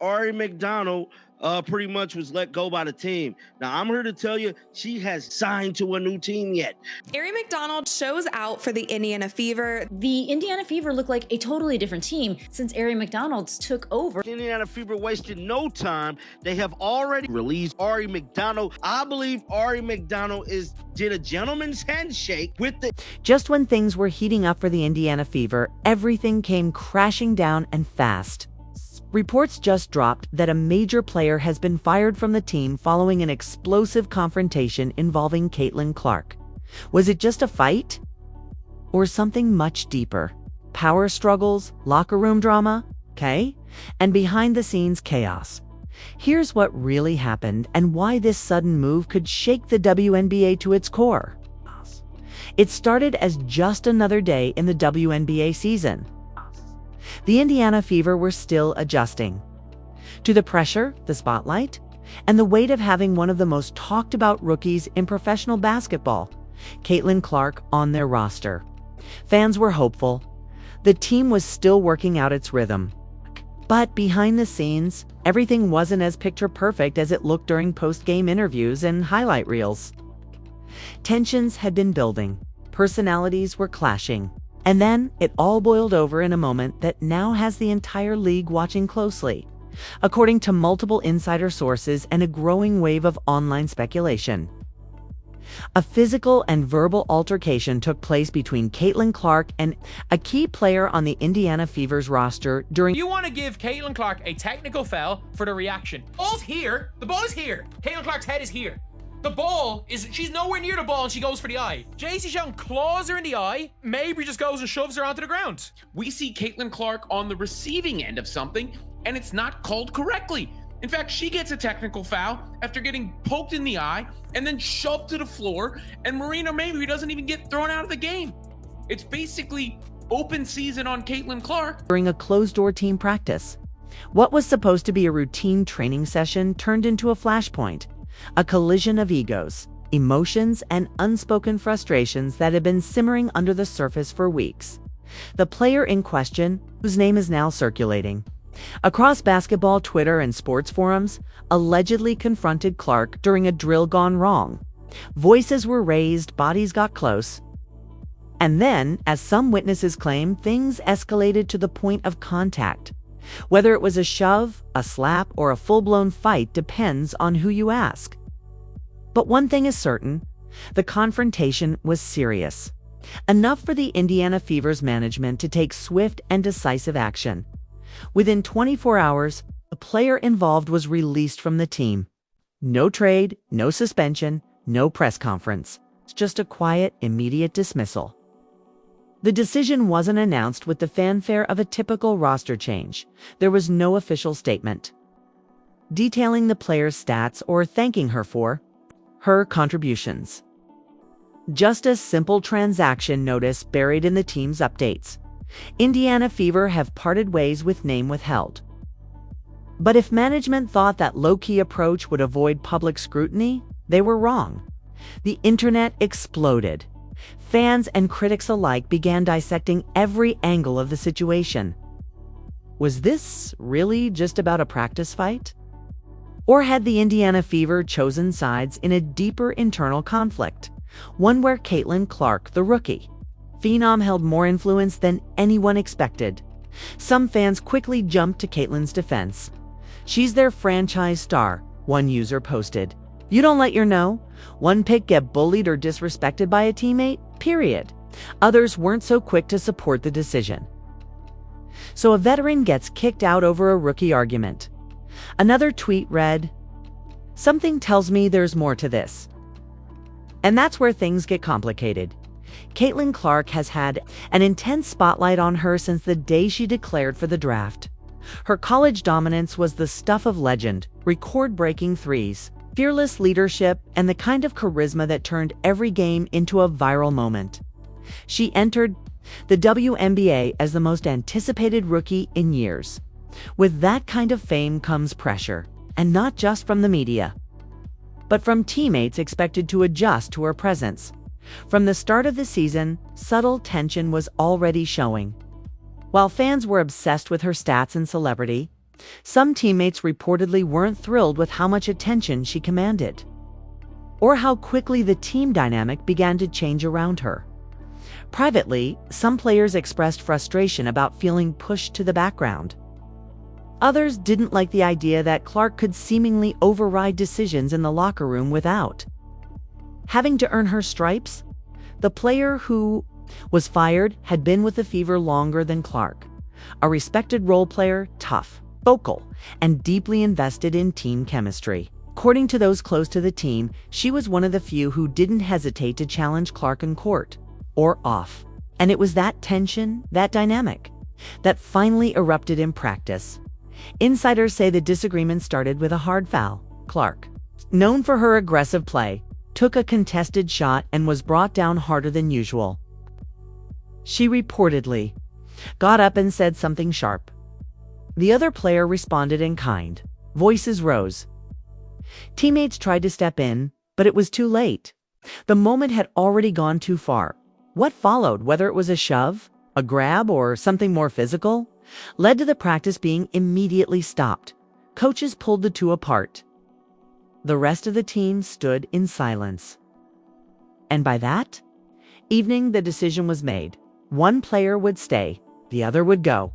Ari McDonald pretty much was let go by the team. Now, I'm here to tell you, she has signed to a new team yet. Ari McDonald shows out for the Indiana Fever. The Indiana Fever look like a totally different team since Ari McDonald's took over. The Indiana Fever wasted no time. They have already released Ari McDonald. I believe Ari McDonald did a gentleman's handshake with the... Just when things were heating up for the Indiana Fever, everything came crashing down and fast. Reports just dropped that a major player has been fired from the team following an explosive confrontation involving Caitlin Clark. Was it just a fight? Or something much deeper? Power struggles, locker room drama, okay? And behind-the-scenes chaos. Here's what really happened and why this sudden move could shake the WNBA to its core. It started as just another day in the WNBA season. The Indiana Fever were still adjusting to the pressure, the spotlight, and the weight of having one of the most talked about rookies in professional basketball, Caitlin Clark, on their roster. Fans were hopeful. The team was still working out its rhythm. But behind the scenes, everything wasn't as picture perfect as it looked during post-game interviews and highlight reels. Tensions had been building. Personalities were clashing. And then it all boiled over in a moment that now has the entire league watching closely, according to multiple insider sources and a growing wave of online speculation. A physical and verbal altercation took place between Caitlin Clark and a key player on the Indiana Fever's roster during... You want to give Caitlin Clark a technical foul for the reaction. Ball's here. The ball is here. Caitlin Clark's head is here. The ball is, she's nowhere near the ball and she goes for the eye. JC Young claws her in the eye. Mabry just goes and shoves her onto the ground. We see Caitlin Clark on the receiving end of something and it's not called correctly. In fact, she gets a technical foul after getting poked in the eye and then shoved to the floor, and Marina Mabry doesn't even get thrown out of the game. It's basically open season on Caitlin Clark. During a closed-door team practice. What was supposed to be a routine training session turned into a flashpoint. A collision of egos, emotions, and unspoken frustrations that had been simmering under the surface for weeks. The player in question, whose name is now circulating across basketball Twitter and sports forums, allegedly confronted Clark during a drill gone wrong. Voices were raised, bodies got close. And then, as some witnesses claim, things escalated to the point of contact. Whether it was a shove, a slap, or a full-blown fight depends on who you ask. But one thing is certain, the confrontation was serious. Enough for the Indiana Fever's management to take swift and decisive action. Within 24 hours, the player involved was released from the team. No trade, no suspension, no press conference. It's just a quiet, immediate dismissal. The decision wasn't announced with the fanfare of a typical roster change. There was no official statement detailing the player's stats or thanking her for her contributions. Just a simple transaction notice buried in the team's updates. Indiana Fever have parted ways with name withheld. But if management thought that low-key approach would avoid public scrutiny, they were wrong. The internet exploded. Fans and critics alike began dissecting every angle of the situation. Was this really just about a practice fight? Or had the Indiana Fever chosen sides in a deeper internal conflict, one where Caitlin Clark, the rookie phenom, held more influence than anyone expected? Some fans quickly jumped to Caitlin's defense. She's their franchise star, one user posted. You don't let your one pick get bullied or disrespected by a teammate, period. Others weren't so quick to support the decision. So a veteran gets kicked out over a rookie argument. Another tweet read, "Something tells me there's more to this." And that's where things get complicated. Caitlin Clark has had an intense spotlight on her since the day she declared for the draft. Her college dominance was the stuff of legend, record-breaking threes, fearless leadership, and the kind of charisma that turned every game into a viral moment. She entered the WNBA as the most anticipated rookie in years. With that kind of fame comes pressure, and not just from the media, but from teammates expected to adjust to her presence. From the start of the season, subtle tension was already showing. While fans were obsessed with her stats and celebrity, Some teammates reportedly weren't thrilled with how much attention she commanded, or how quickly the team dynamic began to change around her. Privately, some players expressed frustration about feeling pushed to the background. Others didn't like the idea that Clark could seemingly override decisions in the locker room without having to earn her stripes. The player who was fired had been with the Fever longer than Clark, a respected role player, tough, vocal, and deeply invested in team chemistry. According to those close to the team, she was one of the few who didn't hesitate to challenge Clark in court or off. And it was that tension, that dynamic, that finally erupted in practice. Insiders say the disagreement started with a hard foul. Clark, known for her aggressive play, took a contested shot and was brought down harder than usual. She reportedly got up and said something sharp. The other player responded in kind. Voices rose. Teammates tried to step in, but it was too late. The moment had already gone too far. What followed, whether it was a shove, a grab, or something more physical, led to the practice being immediately stopped. Coaches pulled the two apart. The rest of the team stood in silence. And by that evening, the decision was made. One player would stay, the other would go.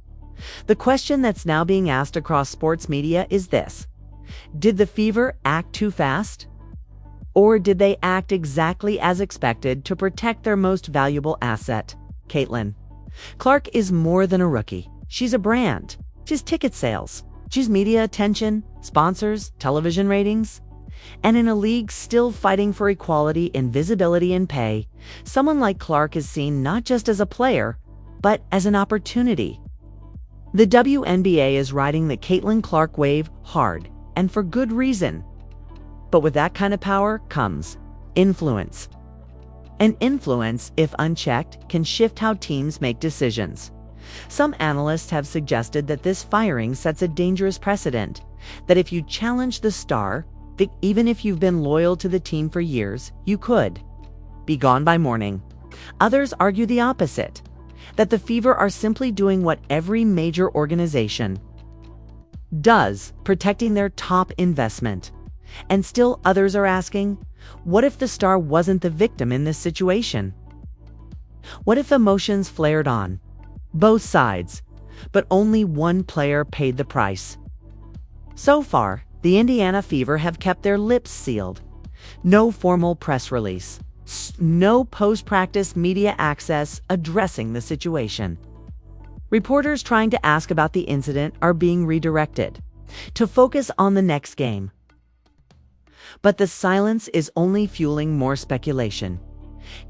The question that's now being asked across sports media is this: did the Fever act too fast? Or did they act exactly as expected to protect their most valuable asset, Caitlin? Clark is more than a rookie. She's a brand. She's ticket sales. She's media attention, sponsors, television ratings. And in a league still fighting for equality in visibility and pay, someone like Clark is seen not just as a player, but as an opportunity. The WNBA is riding the Caitlin Clark wave hard, and for good reason. But with that kind of power comes influence. And influence, if unchecked, can shift how teams make decisions. Some analysts have suggested that this firing sets a dangerous precedent, that if you challenge the star, even if you've been loyal to the team for years, you could be gone by morning. Others argue the opposite, that the Fever are simply doing what every major organization does, protecting their top investment. And still others are asking, what if the star wasn't the victim in this situation? What if emotions flared on both sides, but only one player paid the price? So far, the Indiana Fever have kept their lips sealed. No formal press release. No post-practice media access addressing the situation. Reporters trying to ask about the incident are being redirected to focus on the next game. But the silence is only fueling more speculation.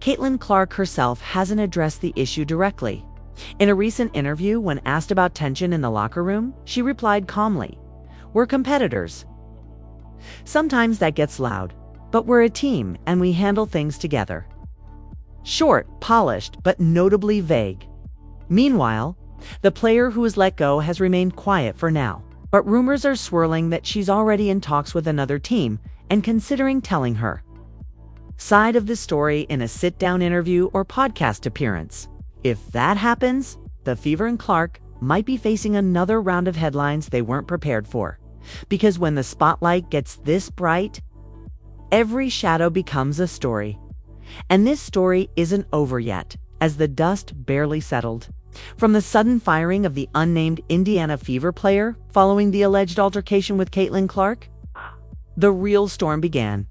Caitlin Clark herself hasn't addressed the issue directly. In a recent interview, when asked about tension in the locker room, she replied calmly, "We're competitors. Sometimes that gets loud, but we're a team and we handle things together." Short, polished, but notably vague. Meanwhile, the player who was let go has remained quiet for now, but rumors are swirling that she's already in talks with another team and considering telling her side of the story in a sit-down interview or podcast appearance. If that happens, the Fever and Clark might be facing another round of headlines they weren't prepared for. Because when the spotlight gets this bright, every shadow becomes a story. And this story isn't over yet, as the dust barely settled. From the sudden firing of the unnamed Indiana Fever player following the alleged altercation with Caitlin Clark, the real storm began.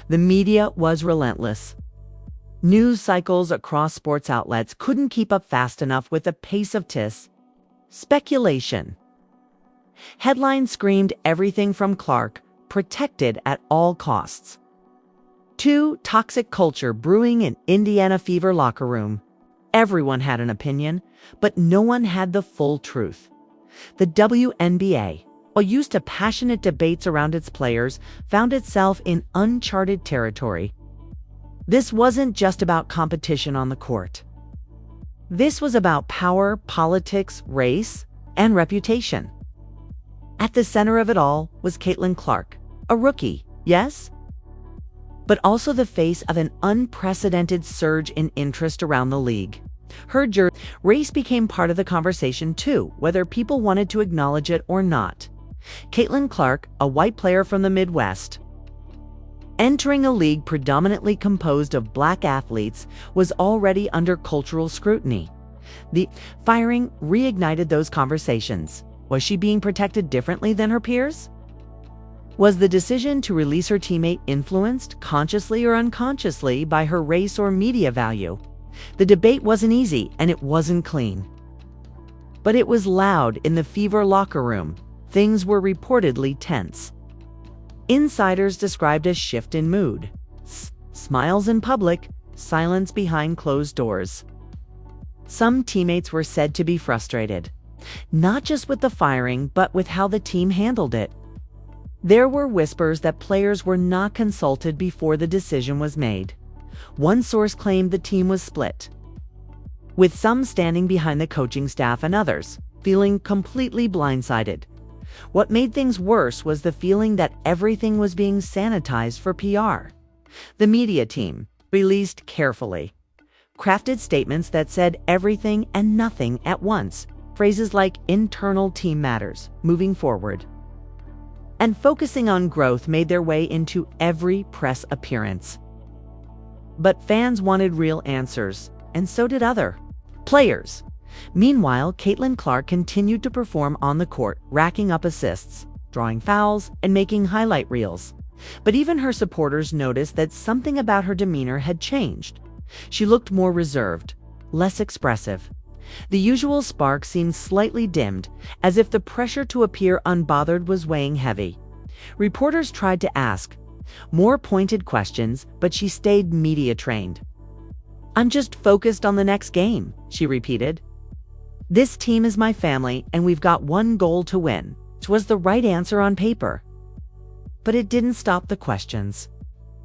The media was relentless. News cycles across sports outlets couldn't keep up fast enough with the pace of speculation. Headlines screamed everything from Clark, protected at all costs, to toxic culture brewing in Indiana Fever locker room. Everyone had an opinion, but no one had the full truth. The WNBA, while used to passionate debates around its players, found itself in uncharted territory. This wasn't just about competition on the court. This was about power, politics, race, and reputation. At the center of it all was Caitlin Clark, a rookie, yes, but also the face of an unprecedented surge in interest around the league. Her race became part of the conversation too, whether people wanted to acknowledge it or not. Caitlin Clark, a white player from the Midwest, entering a league predominantly composed of black athletes, was already under cultural scrutiny. The firing reignited those conversations. Was she being protected differently than her peers? Was the decision to release her teammate influenced, consciously or unconsciously, by her race or media value? The debate wasn't easy, and it wasn't clean. But it was loud in the Fever locker room. Things were reportedly tense. Insiders described a shift in mood. Smiles in public, silence behind closed doors. Some teammates were said to be frustrated, not just with the firing, but with how the team handled it. There were whispers that players were not consulted before the decision was made. One source claimed the team was split, with some standing behind the coaching staff and others feeling completely blindsided. What made things worse was the feeling that everything was being sanitized for PR. The media team, released carefully, crafted statements that said everything and nothing at once, phrases like internal team matters, moving forward, and focusing on growth made their way into every press appearance. But fans wanted real answers, and so did other players. Meanwhile, Caitlin Clark continued to perform on the court, racking up assists, drawing fouls, and making highlight reels. But even her supporters noticed that something about her demeanor had changed. She looked more reserved, less expressive. The usual spark seemed slightly dimmed, as if the pressure to appear unbothered was weighing heavy. Reporters tried to ask more pointed questions, but she stayed media-trained. "I'm just focused on the next game," she repeated. "This team is my family, and we've got one goal to win," which was the right answer on paper. But it didn't stop the questions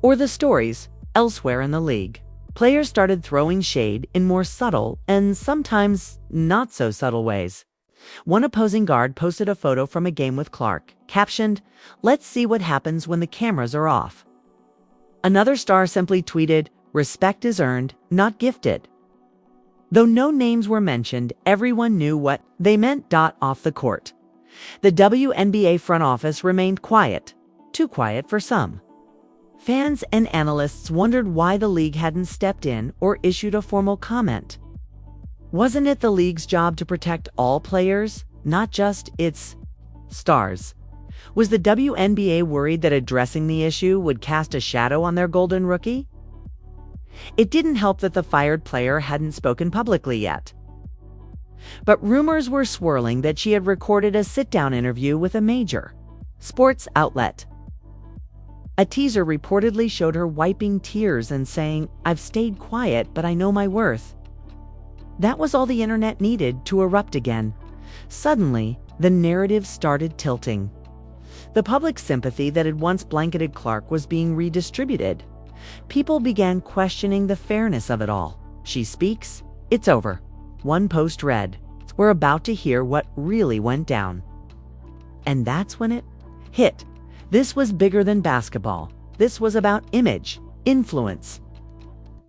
or the stories elsewhere in the league. Players started throwing shade in more subtle and sometimes not so subtle ways. One opposing guard posted a photo from a game with Clark, captioned, "Let's see what happens when the cameras are off." Another star simply tweeted, "Respect is earned, not gifted." Though no names were mentioned, everyone knew what they meant. Off the court, the WNBA front office remained quiet, too quiet for some. Fans and analysts wondered why the league hadn't stepped in or issued a formal comment. Wasn't it the league's job to protect all players, not just its stars? Was the WNBA worried that addressing the issue would cast a shadow on their golden rookie? It didn't help that the fired player hadn't spoken publicly yet. But rumors were swirling that she had recorded a sit-down interview with a major sports outlet. A teaser reportedly showed her wiping tears and saying, "I've stayed quiet, but I know my worth." That was all the internet needed to erupt again. Suddenly, the narrative started tilting. The public sympathy that had once blanketed Clark was being redistributed. People began questioning the fairness of it all. "She speaks, it's over," one post read. "We're about to hear what really went down." And that's when it hit. This was bigger than basketball. This was about image, influence,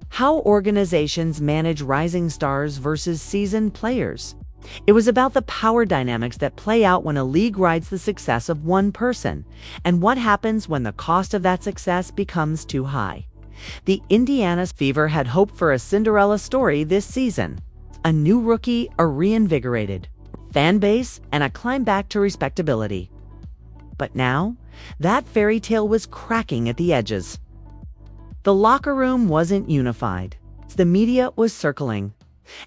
how organizations manage rising stars versus seasoned players. It was about the power dynamics that play out when a league rides the success of one person, and what happens when the cost of that success becomes too high. The Indiana Fever had hoped for a Cinderella story this season. A new rookie, a reinvigorated fan base, and a climb back to respectability. But now, that fairy tale was cracking at the edges. The locker room wasn't unified. The media was circling.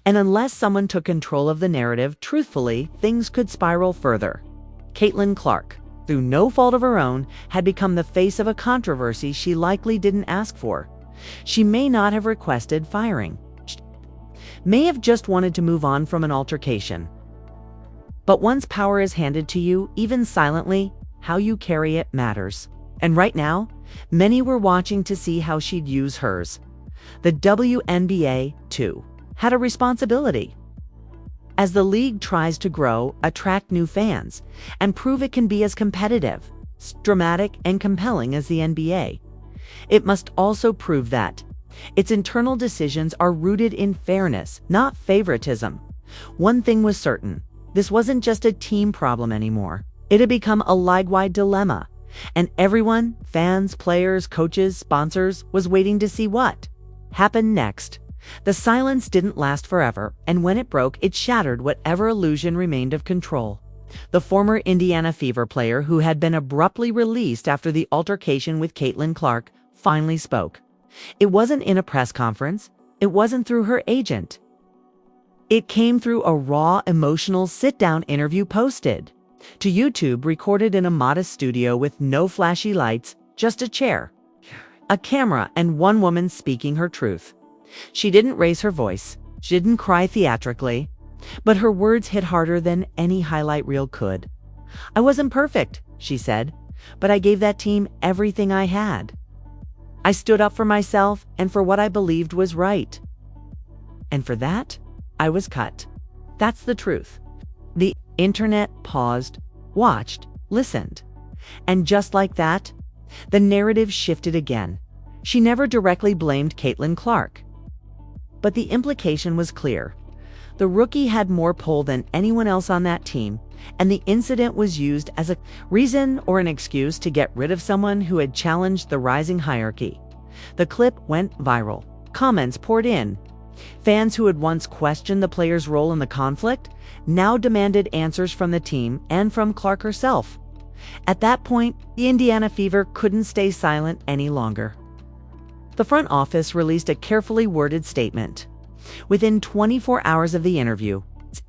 And unless someone took control of the narrative, truthfully, things could spiral further. Caitlin Clark, through no fault of her own, had become the face of a controversy she likely didn't ask for. She may not have requested firing. She may have just wanted to move on from an altercation. But once power is handed to you, even silently, how you carry it matters. And right now, many were watching to see how she'd use hers. The WNBA, too, had a responsibility. As the league tries to grow, attract new fans, and prove it can be as competitive, dramatic, and compelling as the NBA, it must also prove that Its internal decisions are rooted in fairness, not favoritism. One thing was certain. This wasn't just a team problem anymore. It had become a league-wide dilemma. And everyone, fans, players, coaches, sponsors, was waiting to see what happened next. The silence didn't last forever, and when it broke, it shattered whatever illusion remained of control. The former Indiana Fever player, who had been abruptly released after the altercation with Caitlin Clark, finally spoke. It wasn't in a press conference. It wasn't through her agent. It came through a raw, emotional sit-down interview posted to YouTube, recorded in a modest studio with no flashy lights, just a chair, a camera, and one woman speaking her truth. She didn't raise her voice. She didn't cry theatrically, but her words hit harder than any highlight reel could. "I wasn't perfect," she said, "but I gave that team everything I had. I stood up for myself and for what I believed was right. And for that, I was cut." That's the truth. The internet paused, watched, listened. And just like that, the narrative shifted again. She never directly blamed Caitlin Clark. But the implication was clear. The rookie had more pull than anyone else on that team, and the incident was used as a reason or an excuse to get rid of someone who had challenged the rising hierarchy. The clip went viral. Comments poured in. Fans who had once questioned the player's role in the conflict now demanded answers from the team and from Clark herself. At that point, the Indiana Fever couldn't stay silent any longer. The front office released a carefully worded statement within 24 hours of the interview,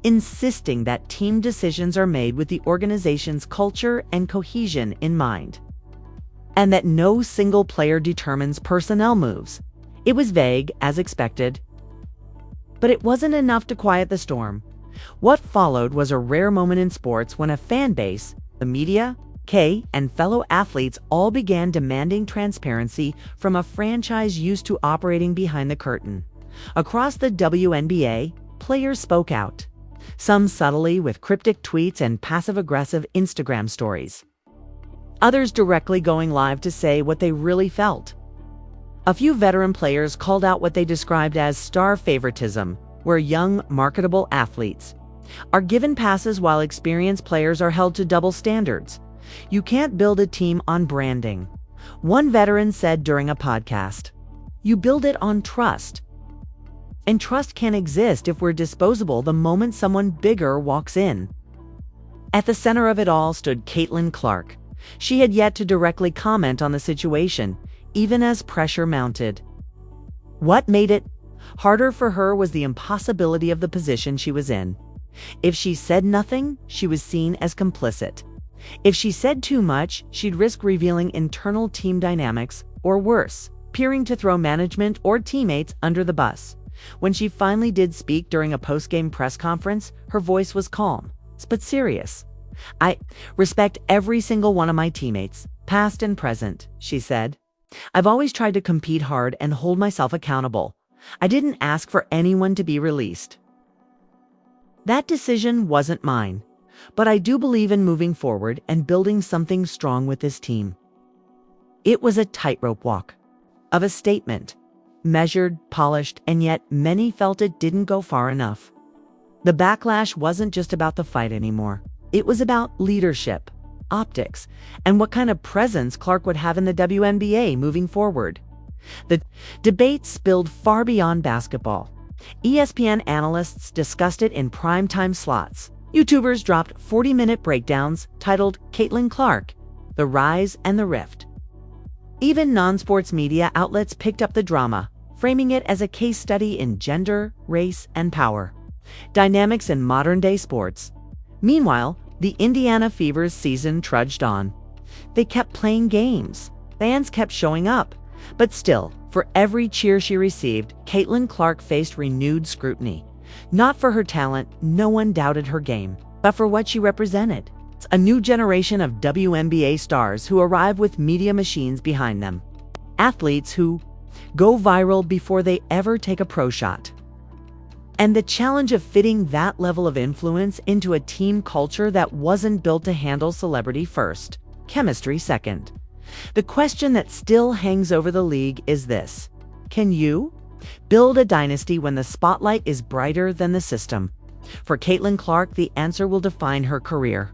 insisting that team decisions are made with the organization's culture and cohesion in mind, and that no single player determines personnel moves. It was vague, as expected, but it wasn't enough to quiet the storm. What followed was a rare moment in sports when a fan base, the media, and fellow athletes all began demanding transparency from a franchise used to operating behind the curtain. Across the WNBA, players spoke out, some subtly with cryptic tweets and passive-aggressive Instagram stories, others directly going live to say what they really felt. A few veteran players called out what they described as star favoritism, where young, marketable athletes are given passes while experienced players are held to double standards. "You can't build a team on branding," one veteran said during a podcast. "You build it on trust. And trust can't exist if we're disposable the moment someone bigger walks in." At the center of it all stood Caitlin Clark. She had yet to directly comment on the situation, even as pressure mounted. What made it harder for her was the impossibility of the position she was in. If she said nothing, she was seen as complicit. If she said too much, she'd risk revealing internal team dynamics, or worse, appearing to throw management or teammates under the bus. When she finally did speak during a post-game press conference, her voice was calm, but serious. "I respect every single one of my teammates, past and present," she said. "I've always tried to compete hard and hold myself accountable. I didn't ask for anyone to be released. That decision wasn't mine, but I do believe in moving forward and building something strong with this team." It was a tightrope walk of a statement, measured, polished, and yet many felt it didn't go far enough. The backlash wasn't just about the fight anymore. It was about leadership, optics, and what kind of presence Clark would have in the WNBA moving forward. The debate spilled far beyond basketball. ESPN analysts discussed it in primetime slots. YouTubers dropped 40-minute breakdowns titled "Caitlin Clark, The Rise and the Rift." Even non-sports media outlets picked up the drama, framing it as a case study in gender, race, and power dynamics in modern-day sports. Meanwhile, the Indiana Fever's season trudged on. They kept playing games. Fans kept showing up. But still, for every cheer she received, Caitlin Clark faced renewed scrutiny. Not for her talent, no one doubted her game, but for what she represented. A new generation of WNBA stars who arrive with media machines behind them. Athletes who go viral before they ever take a pro shot. And the challenge of fitting that level of influence into a team culture that wasn't built to handle celebrity first, chemistry second. The question that still hangs over the league is this: Can you? Build a dynasty when the spotlight is brighter than the system. For Caitlin Clark, the answer will define her career.